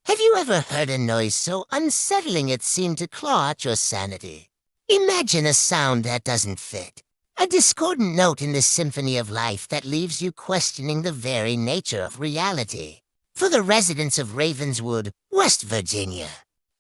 Have you ever heard a noise so unsettling it seemed to claw at your sanity? Imagine a sound that doesn't fit. A discordant note in the symphony of life that leaves you questioning the very nature of reality. For the residents of Ravenswood, West Virginia,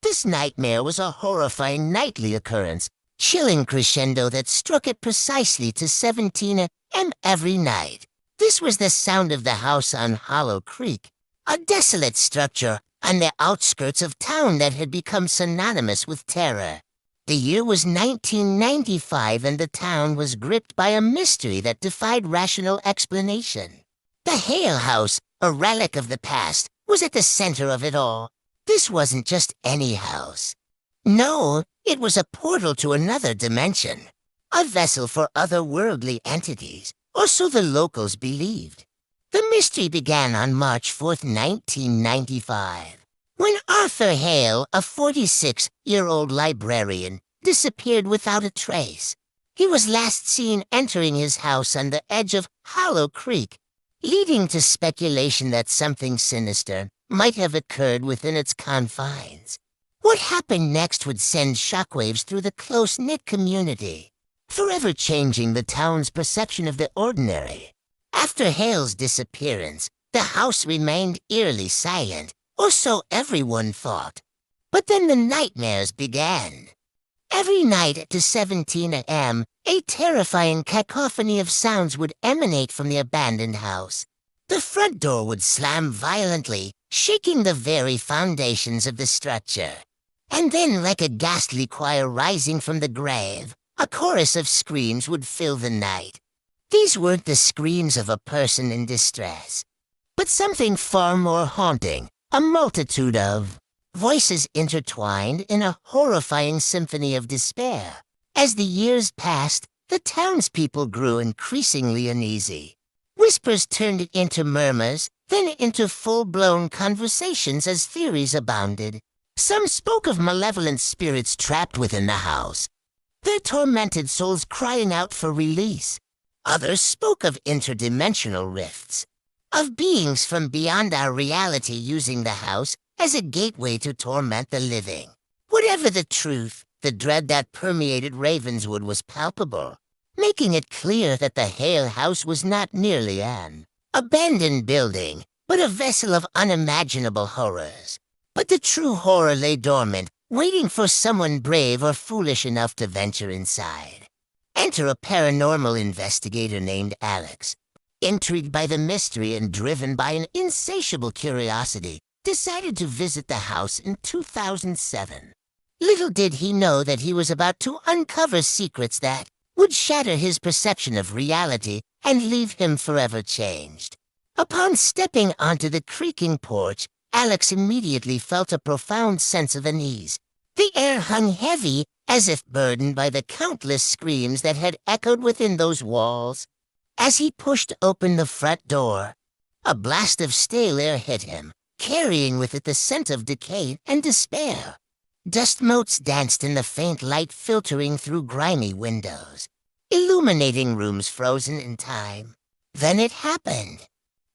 this nightmare was a horrifying nightly occurrence, chilling crescendo that struck it precisely to 17 a.m. every night. This was the sound of the house on Hollow Creek, a desolate structure on the outskirts of town that had become synonymous with terror. The year was 1995 and the town was gripped by a mystery that defied rational explanation. The Hale House, a relic of the past, was at the center of it all. This wasn't just any house. No, it was a portal to another dimension. A vessel for otherworldly entities, or so the locals believed. The mystery began on March 4th, 1995, when Arthur Hale, a 46-year-old librarian, disappeared without a trace. He was last seen entering his house on the edge of Hollow Creek, leading to speculation that something sinister might have occurred within its confines. What happened next would send shockwaves through the close-knit community, forever changing the town's perception of the ordinary. After Hale's disappearance, the house remained eerily silent, or so everyone thought. But then the nightmares began. Every night at 17 a.m., a terrifying cacophony of sounds would emanate from the abandoned house. The front door would slam violently, shaking the very foundations of the structure. And then, like a ghastly choir rising from the grave, a chorus of screams would fill the night. These weren't the screams of a person in distress, but something far more haunting, a multitude of voices intertwined in a horrifying symphony of despair. As the years passed, the townspeople grew increasingly uneasy. Whispers turned into murmurs, then into full-blown conversations as theories abounded. Some spoke of malevolent spirits trapped within the house, their tormented souls crying out for release. Others spoke of interdimensional rifts, of beings from beyond our reality using the house as a gateway to torment the living. Whatever the truth, the dread that permeated Ravenswood was palpable, making it clear that the Hale House was not merely an abandoned building, but a vessel of unimaginable horrors. But the true horror lay dormant, waiting for someone brave or foolish enough to venture inside. Enter a paranormal investigator named Alex. Intrigued by the mystery and driven by an insatiable curiosity, decided to visit the house in 2007. Little did he know that he was about to uncover secrets that would shatter his perception of reality and leave him forever changed. Upon stepping onto the creaking porch, Alex immediately felt a profound sense of unease. The air hung heavy, as if burdened by the countless screams that had echoed within those walls. As he pushed open the front door, a blast of stale air hit him, carrying with it the scent of decay and despair. Dust motes danced in the faint light filtering through grimy windows, illuminating rooms frozen in time. Then it happened.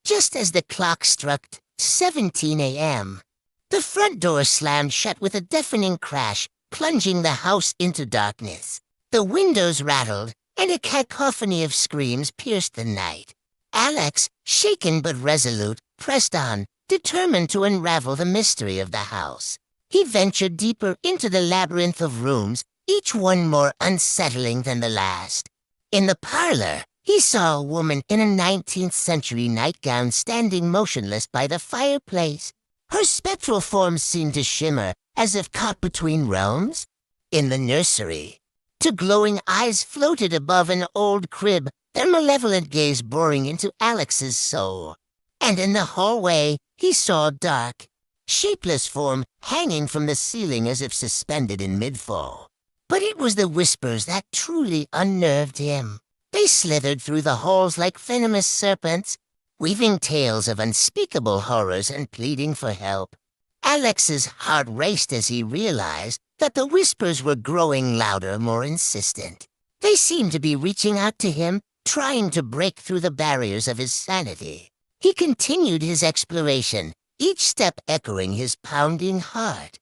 Just as the clock struck 17 a.m., the front door slammed shut with a deafening crash, plunging the house into darkness. The windows rattled, and a cacophony of screams pierced the night. Alex, shaken but resolute, pressed on, determined to unravel the mystery of the house. He ventured deeper into the labyrinth of rooms, each one more unsettling than the last. In the parlor, he saw a woman in a 19th-century nightgown standing motionless by the fireplace. Her spectral form seemed to shimmer, as if caught between realms. In the nursery, two glowing eyes floated above an old crib, their malevolent gaze boring into Alex's soul. And in the hallway, he saw a dark, shapeless form hanging from the ceiling as if suspended in mid-fall. But it was the whispers that truly unnerved him. They slithered through the halls like venomous serpents, weaving tales of unspeakable horrors and pleading for help. Alex's heart raced as he realized that the whispers were growing louder, more insistent. They seemed to be reaching out to him, trying to break through the barriers of his sanity. He continued his exploration, each step echoing his pounding heart.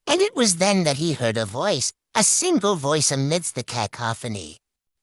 And it was then that he heard a single voice amidst the cacophony.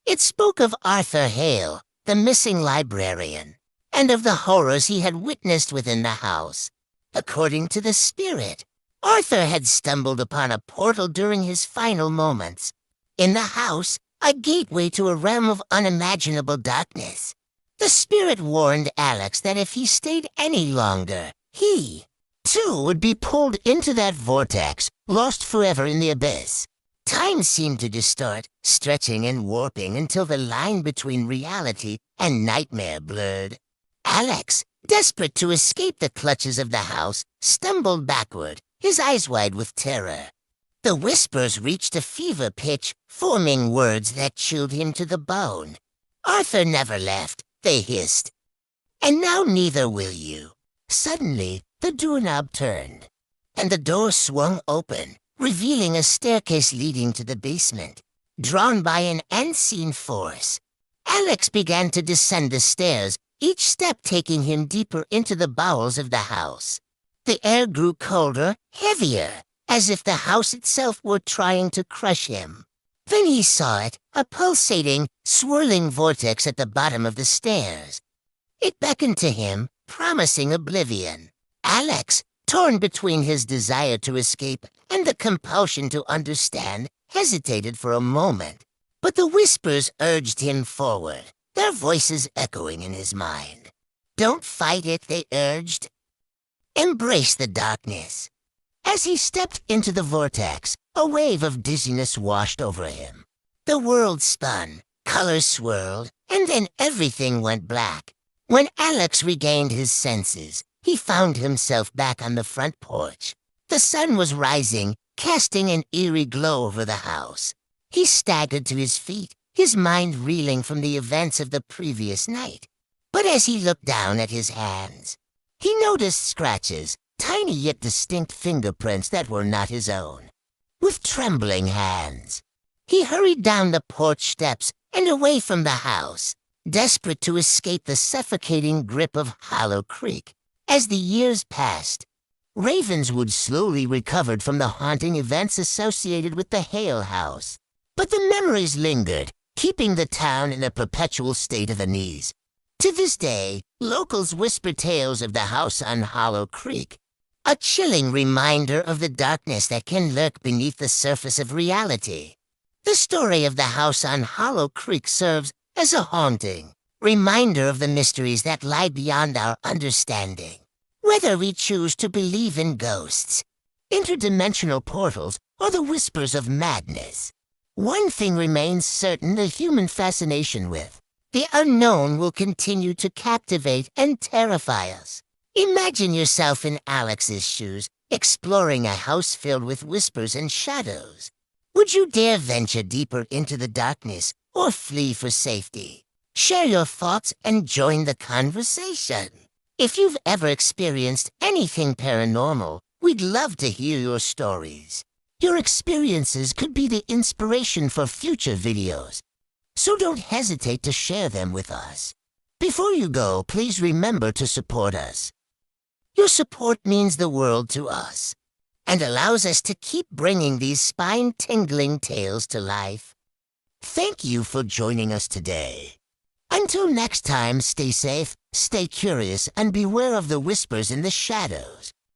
It spoke of Arthur Hale, the missing librarian, and of the horrors he had witnessed within the house. According to the spirit, Arthur had stumbled upon a portal during his final moments. In the house, a gateway to a realm of unimaginable darkness. The spirit warned Alex that if he stayed any longer, he, too, would be pulled into that vortex, lost forever in the abyss. Time seemed to distort, stretching and warping until the line between reality and nightmare blurred. Alex, desperate to escape the clutches of the house, stumbled backward, his eyes wide with terror. The whispers reached a fever pitch, forming words that chilled him to the bone. Arthur never left, they hissed. And now neither will you. Suddenly, the doorknob turned, and the door swung open, revealing a staircase leading to the basement, drawn by an unseen force. Alex began to descend the stairs, each step taking him deeper into the bowels of the house. The air grew colder, heavier, as if the house itself were trying to crush him. Then he saw it, a pulsating, swirling vortex at the bottom of the stairs. It beckoned to him, promising oblivion. Alex, torn between his desire to escape and the compulsion to understand, hesitated for a moment. But the whispers urged him forward, their voices echoing in his mind. Don't fight it, they urged. Embrace the darkness. As he stepped into the vortex, a wave of dizziness washed over him. The world spun, colors swirled, and then everything went black. When Alex regained his senses, he found himself back on the front porch. The sun was rising, casting an eerie glow over the house. He staggered to his feet, his mind reeling from the events of the previous night. But as he looked down at his hands, he noticed scratches, tiny yet distinct fingerprints that were not his own. With trembling hands, he hurried down the porch steps and away from the house, desperate to escape the suffocating grip of Hollow Creek. As the years passed, Ravenswood slowly recovered from the haunting events associated with the Hale house. But the memories lingered, keeping the town in a perpetual state of unease. To this day, locals whisper tales of the house on Hollow Creek, a chilling reminder of the darkness that can lurk beneath the surface of reality. The story of the house on Hollow Creek serves as a haunting reminder of the mysteries that lie beyond our understanding. Whether we choose to believe in ghosts, interdimensional portals, or the whispers of madness, one thing remains certain: the human fascination with the unknown will continue to captivate and terrify us. Imagine yourself in Alex's shoes, exploring a house filled with whispers and shadows. Would you dare venture deeper into the darkness or flee for safety? Share your thoughts and join the conversation. If you've ever experienced anything paranormal, we'd love to hear your stories. Your experiences could be the inspiration for future videos, so don't hesitate to share them with us. Before you go, please remember to support us. Your support means the world to us and allows us to keep bringing these spine-tingling tales to life. Thank you for joining us today. Until next time, stay safe, stay curious, and beware of the whispers in the shadows.